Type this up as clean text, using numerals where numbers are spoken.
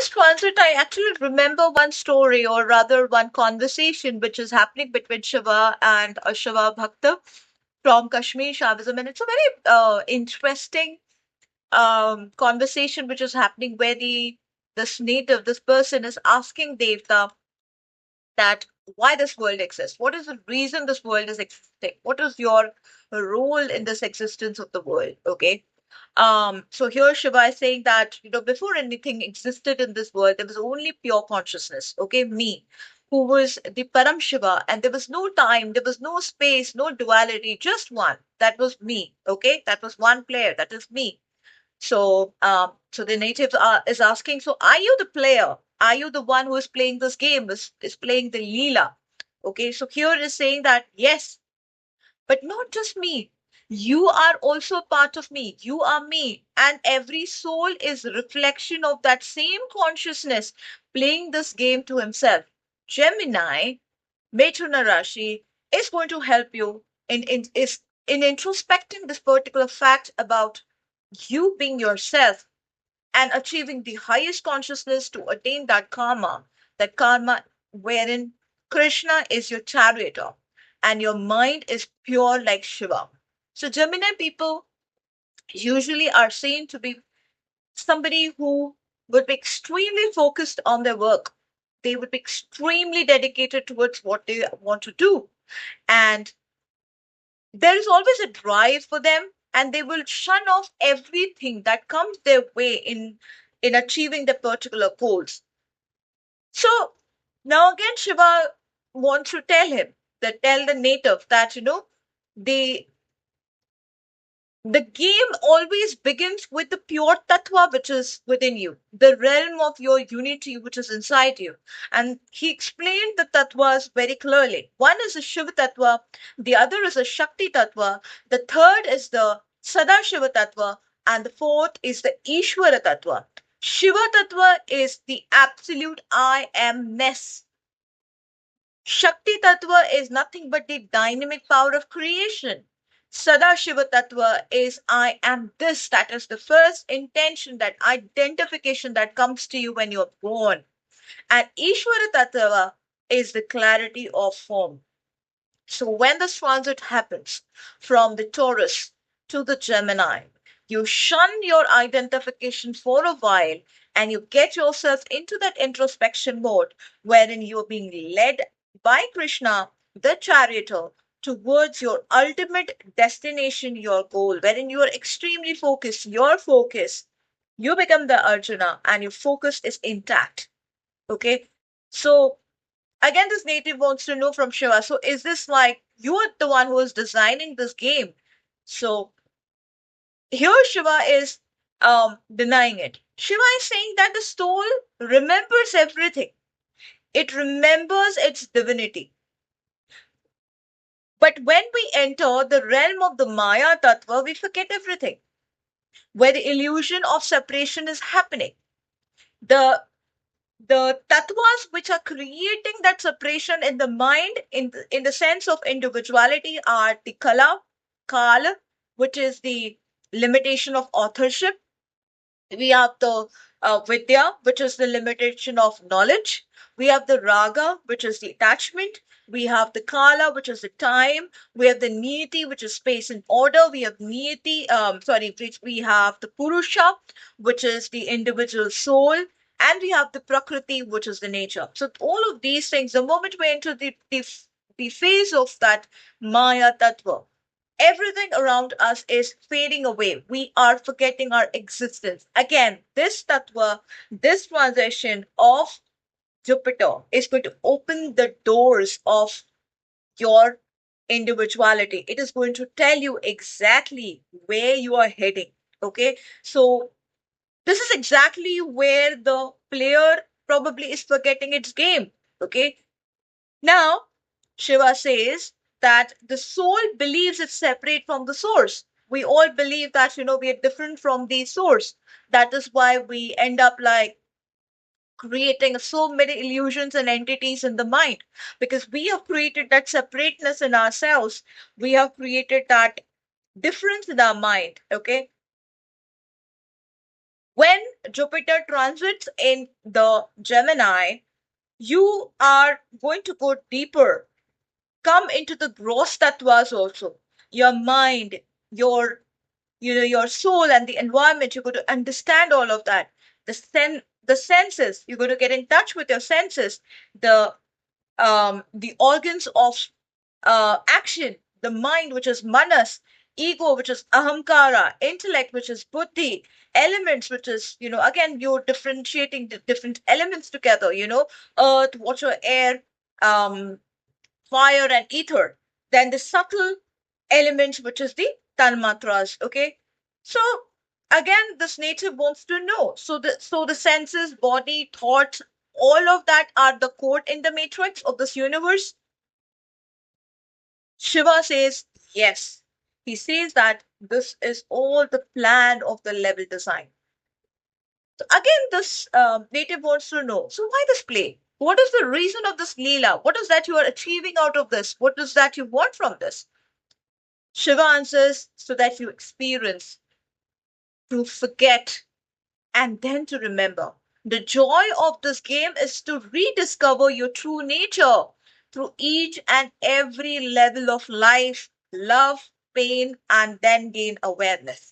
this transit, I actually remember one story, or rather one conversation, which is happening between Shiva and a Shiva Bhakta from Kashmir Shaivism. And it's a very interesting conversation which is happening where this native, this person is asking Devta that why this world exists. What is the reason this world is existing? What is your role in this existence of the world? Okay. So here Shiva is saying that, before anything existed in this world, there was only pure consciousness, okay, me, who was the Param Shiva, and there was no time, there was no space, no duality, just one. That was me, okay? That was one player, that is me. So the native is asking, so are you the player? Are you the one who is playing this game, is playing the Leela? Okay, so here is saying that yes, but not just me. You are also a part of me. You are me. And every soul is reflection of that same consciousness playing this game to himself. Gemini, Mithuna Rashi, is going to help you in introspecting this particular fact about you being yourself and achieving the highest consciousness to attain that karma wherein Krishna is your charioteer and your mind is pure like Shiva. So, Gemini people usually are seen to be somebody who would be extremely focused on their work. They would be extremely dedicated towards what they want to do. And there is always a drive for them, and they will shun off everything that comes their way in achieving their particular goals. So now again Shiva wants to tell the native that the the game always begins with the pure tattva which is within you, the realm of your unity which is inside you. And he explained the tattvas very clearly. One is a Shiva tattva, the other is a Shakti tattva, the third is the Sadashiva tattva, and the fourth is the Ishvara tattva. Shiva tattva is the absolute I amness. Shakti Tattva is nothing but the dynamic power of creation. Sadashiva Tattva is I am this. That is the first intention, that identification that comes to you when you're born. And Ishvara Tattva is the clarity of form. So when this transit happens from the Taurus to the Gemini, you shun your identification for a while and you get yourself into that introspection mode wherein you're being led by Krishna, the charioteer, towards your ultimate destination, your goal, wherein you are extremely focused, your focus, you become the Arjuna and your focus is intact. Okay. So again, this native wants to know from Shiva. So is this like you are the one who is designing this game? So here Shiva is denying it. Shiva is saying that the soul remembers everything. It remembers its divinity. But when we enter the realm of the Maya Tattva, we forget everything. Where the illusion of separation is happening. The the tattvas which are creating that separation in the mind in the sense of individuality are the kala, which is the limitation of authorship. We have the vidya, which is the limitation of knowledge. We have the raga, which is the attachment. We have the kala, which is the time. We have the niyati, which is space and order. We have niyati, we have the purusha, which is the individual soul. And we have the prakriti, which is the nature. So all of these things, the moment we enter the phase of that maya tattva, everything around us is fading away. We are forgetting our existence. Again, this tattva, this transition of Jupiter is going to open the doors of your individuality. It is going to tell you exactly where you are heading. Okay. So, this is exactly where the player probably is forgetting its game. Okay. Now, Shiva says that the soul believes it's separate from the source. We all believe that, we are different from the source. That is why we end up like creating so many illusions and entities in the mind, because we have created that separateness in ourselves. We have created that difference in our mind. Okay. When Jupiter transits in the Gemini, you are going to go deeper, come into the gross tattvas also. Your mind, your your soul and the environment, you're going to understand all of that. The senses, you're going to get in touch with your senses, the organs of action, the mind, which is manas, ego, which is ahamkara, intellect, which is buddhi, elements, which is, again, you're differentiating the different elements together, earth, water, air, um, fire, and ether. Then the subtle elements, which is the tanmatras. Okay. So again, this native wants to know. So the senses, body, thoughts, all of that are the code in the matrix of this universe. Shiva says yes. He says that this is all the plan of the level design. So again, this native wants to know. So why this play? What is the reason of this Leela? What is that you are achieving out of this? What is that you want from this? Shiva answers, so that you experience, to forget, and then to remember. The joy of this game is to rediscover your true nature through each and every level of life, love, pain, and then gain awareness.